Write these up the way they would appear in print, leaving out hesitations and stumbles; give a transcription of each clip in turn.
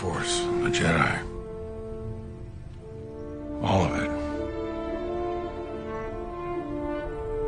Force, a Jedi. All of it.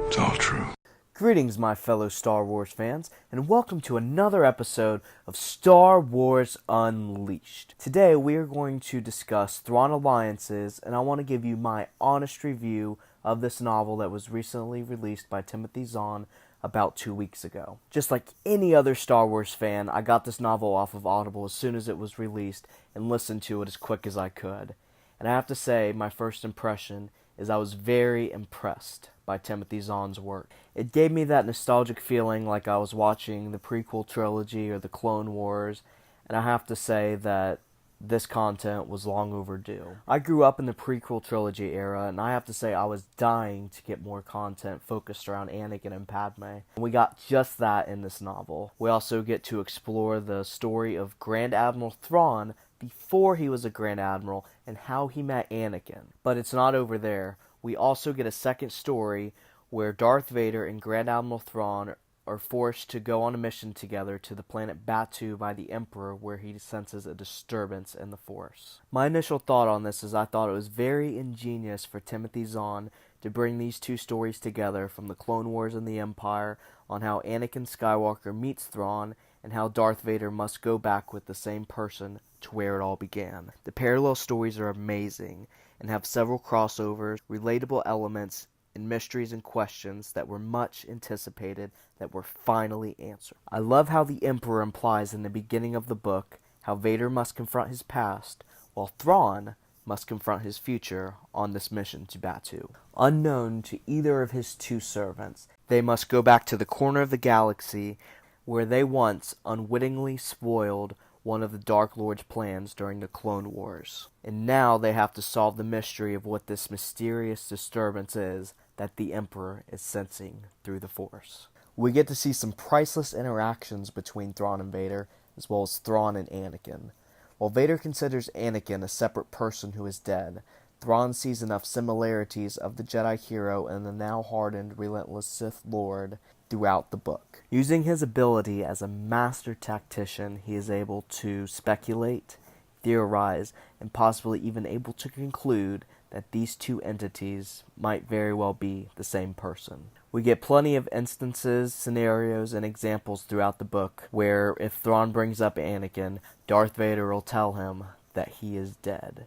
It's all true. Greetings, my fellow Star Wars fans, and welcome to another episode of Star Wars Unleashed. Today we are going to discuss Thrawn Alliances, and I want to give you my honest review of this novel that was recently released by Timothy Zahn about 2 weeks ago. Just like any other Star Wars fan, I got this novel off of Audible as soon as it was released and listened to it as quick as I could. And I have to say, my first impression is I was very impressed by Timothy Zahn's work. It gave me that nostalgic feeling like I was watching the prequel trilogy or the Clone Wars, and I have to say that this content was long overdue. I grew up in the prequel trilogy era, and I have to say I was dying to get more content focused around Anakin and Padme. And we got just that in this novel. We also get to explore the story of Grand Admiral Thrawn before he was a Grand Admiral and how he met Anakin. But it's not over there. We also get a second story where Darth Vader and Grand Admiral Thrawn are forced to go on a mission together to the planet Batuu by the Emperor, where he senses a disturbance in the Force. My initial thought on this is I thought it was very ingenious for Timothy Zahn to bring these two stories together from the Clone Wars and the Empire on how Anakin Skywalker meets Thrawn and how Darth Vader must go back with the same person to where it all began. The parallel stories are amazing and have several crossovers, relatable elements, and mysteries and questions that were much anticipated that were finally answered. I love how the Emperor implies in the beginning of the book how Vader must confront his past, while Thrawn must confront his future on this mission to Batuu. Unknown to either of his two servants, they must go back to the corner of the galaxy where they once unwittingly spoiled one of the Dark Lord's plans during the Clone Wars. And now they have to solve the mystery of what this mysterious disturbance is that the Emperor is sensing through the Force. We get to see some priceless interactions between Thrawn and Vader, as well as Thrawn and Anakin. While Vader considers Anakin a separate person who is dead, Thrawn sees enough similarities of the Jedi hero and the now hardened, relentless Sith Lord throughout the book. Using his ability as a master tactician, he is able to speculate, theorize, and possibly even able to conclude that these two entities might very well be the same person. We get plenty of instances, scenarios, and examples throughout the book where if Thrawn brings up Anakin, Darth Vader will tell him that he is dead.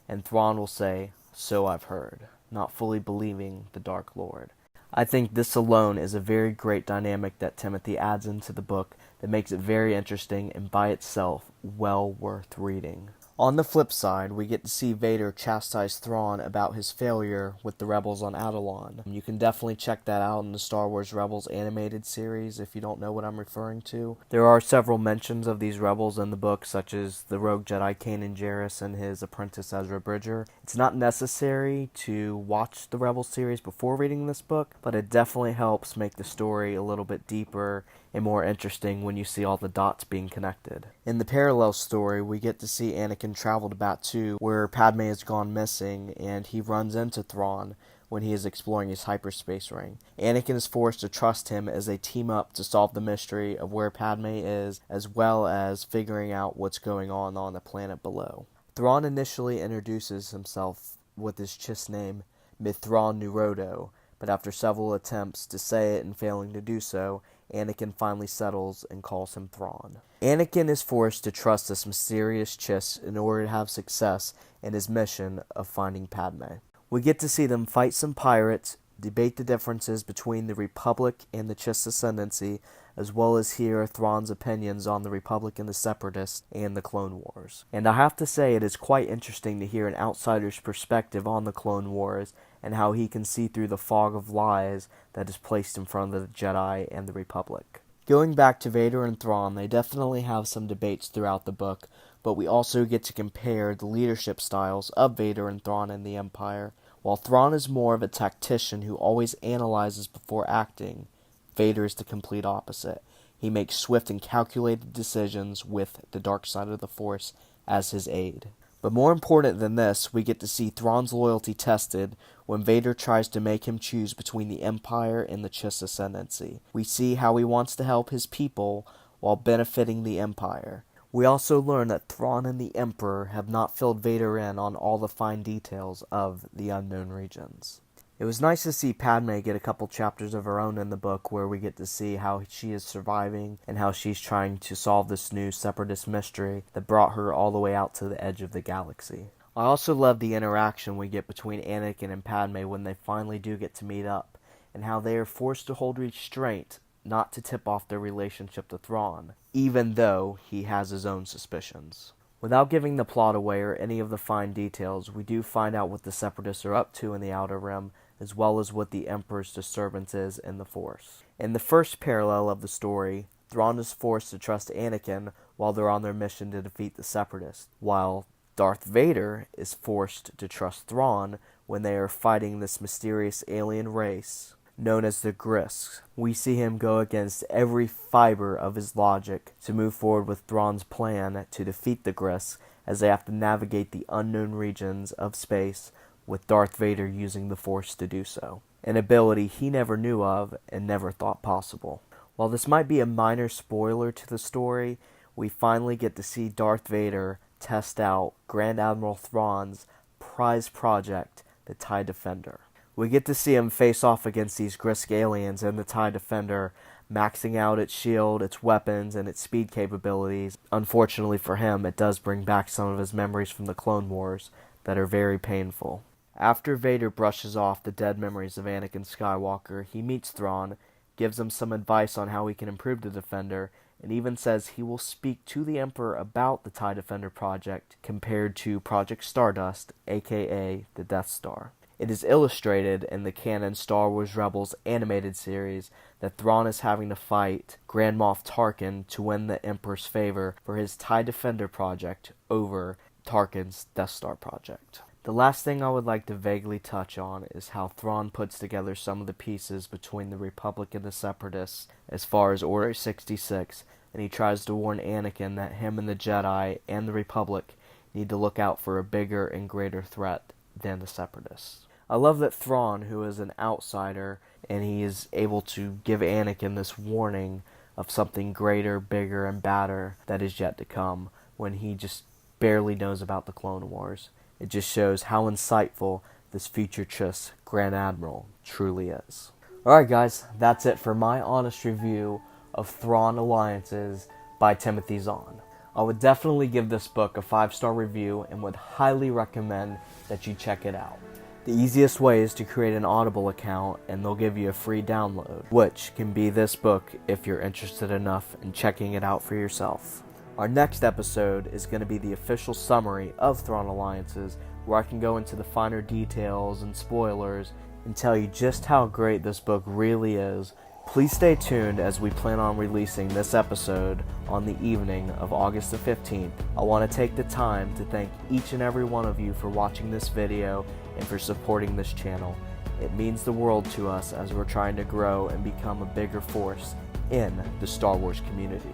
And Thrawn will say, "So I've heard," not fully believing the Dark Lord. I think this alone is a very great dynamic that Timothy adds into the book that makes it very interesting and by itself well worth reading. On the flip side, we get to see Vader chastise Thrawn about his failure with the rebels on Atollon. You can definitely check that out in the Star Wars Rebels animated series if you don't know what I'm referring to. There are several mentions of these rebels in the book, such as the rogue Jedi Kanan Jarrus and his apprentice Ezra Bridger. It's not necessary to watch the Rebels series before reading this book, but it definitely helps make the story a little bit deeper and more interesting when you see all the dots being connected. In the parallel story, we get to see Anakin travel to Batuu, where Padme has gone missing, and he runs into Thrawn when he is exploring his hyperspace ring. Anakin is forced to trust him as they team up to solve the mystery of where Padme is, as well as figuring out what's going on the planet below. Thrawn initially introduces himself with his Chiss name, Mithron Nurodo, but after several attempts to say it and failing to do so, Anakin finally settles and calls him Thrawn. Anakin is forced to trust this mysterious Chiss in order to have success in his mission of finding Padme. We get to see them fight some pirates, debate the differences between the Republic and the Chiss Ascendancy, as well as hear Thrawn's opinions on the Republic and the Separatists and the Clone Wars. And I have to say, it is quite interesting to hear an outsider's perspective on the Clone Wars and how he can see through the fog of lies that is placed in front of the Jedi and the Republic. Going back to Vader and Thrawn, they definitely have some debates throughout the book, but we also get to compare the leadership styles of Vader and Thrawn in the Empire. While Thrawn is more of a tactician who always analyzes before acting, Vader is the complete opposite. He makes swift and calculated decisions with the dark side of the Force as his aide. But more important than this, we get to see Thrawn's loyalty tested when Vader tries to make him choose between the Empire and the Chiss Ascendancy. We see how he wants to help his people while benefiting the Empire. We also learn that Thrawn and the Emperor have not filled Vader in on all the fine details of the unknown regions. It was nice to see Padme get a couple chapters of her own in the book where we get to see how she is surviving and how she's trying to solve this new separatist mystery that brought her all the way out to the edge of the galaxy. I also love the interaction we get between Anakin and Padme when they finally do get to meet up, and how they are forced to hold restraint not to tip off their relationship to Thrawn, even though he has his own suspicions. Without giving the plot away or any of the fine details, we do find out what the Separatists are up to in the Outer Rim, as well as what the Emperor's disturbance is in the Force. In the first parallel of the story, Thrawn is forced to trust Anakin while they're on their mission to defeat the Separatists, while Darth Vader is forced to trust Thrawn when they are fighting this mysterious alien race known as the Grisks. We see him go against every fiber of his logic to move forward with Thrawn's plan to defeat the Grisks as they have to navigate the unknown regions of space with Darth Vader using the Force to do so, an ability he never knew of and never thought possible. While this might be a minor spoiler to the story, we finally get to see Darth Vader test out Grand Admiral Thrawn's prize project, the TIE Defender. We get to see him face off against these Grisk aliens and the TIE Defender, maxing out its shield, its weapons, and its speed capabilities. Unfortunately for him, it does bring back some of his memories from the Clone Wars that are very painful. After Vader brushes off the dead memories of Anakin Skywalker, he meets Thrawn, gives him some advice on how he can improve the Defender, and even says he will speak to the Emperor about the TIE Defender project compared to Project Stardust, aka the Death Star. It is illustrated in the canon Star Wars Rebels animated series that Thrawn is having to fight Grand Moff Tarkin to win the Emperor's favor for his TIE Defender project over Tarkin's Death Star project. The last thing I would like to vaguely touch on is how Thrawn puts together some of the pieces between the Republic and the Separatists as far as Order 66, and he tries to warn Anakin that him and the Jedi and the Republic need to look out for a bigger and greater threat than the Separatists. I love that Thrawn, who is an outsider, and he is able to give Anakin this warning of something greater, bigger, and badder that is yet to come when he just barely knows about the Clone Wars. It just shows how insightful this futurist Grand Admiral truly is. Alright guys, that's it for my honest review of Thrawn Alliances by Timothy Zahn. I would definitely give this book a 5-star review and would highly recommend that you check it out. The easiest way is to create an Audible account and they'll give you a free download, which can be this book if you're interested enough in checking it out for yourself. Our next episode is going to be the official summary of Thrawn Alliances, where I can go into the finer details and spoilers and tell you just how great this book really is. Please stay tuned as we plan on releasing this episode on the evening of August the 15th. I want to take the time to thank each and every one of you for watching this video and for supporting this channel. It means the world to us as we're trying to grow and become a bigger force in the Star Wars community.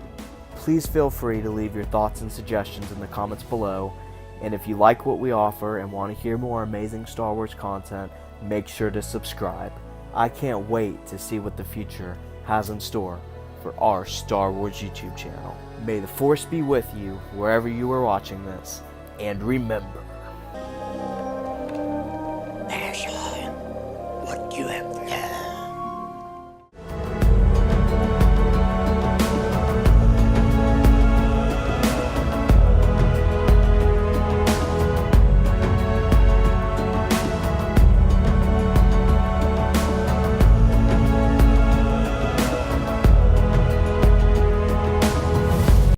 Please feel free to leave your thoughts and suggestions in the comments below, and if you like what we offer and want to hear more amazing Star Wars content, make sure to subscribe. I can't wait to see what the future has in store for our Star Wars YouTube channel. May the Force be with you wherever you are watching this, and remember,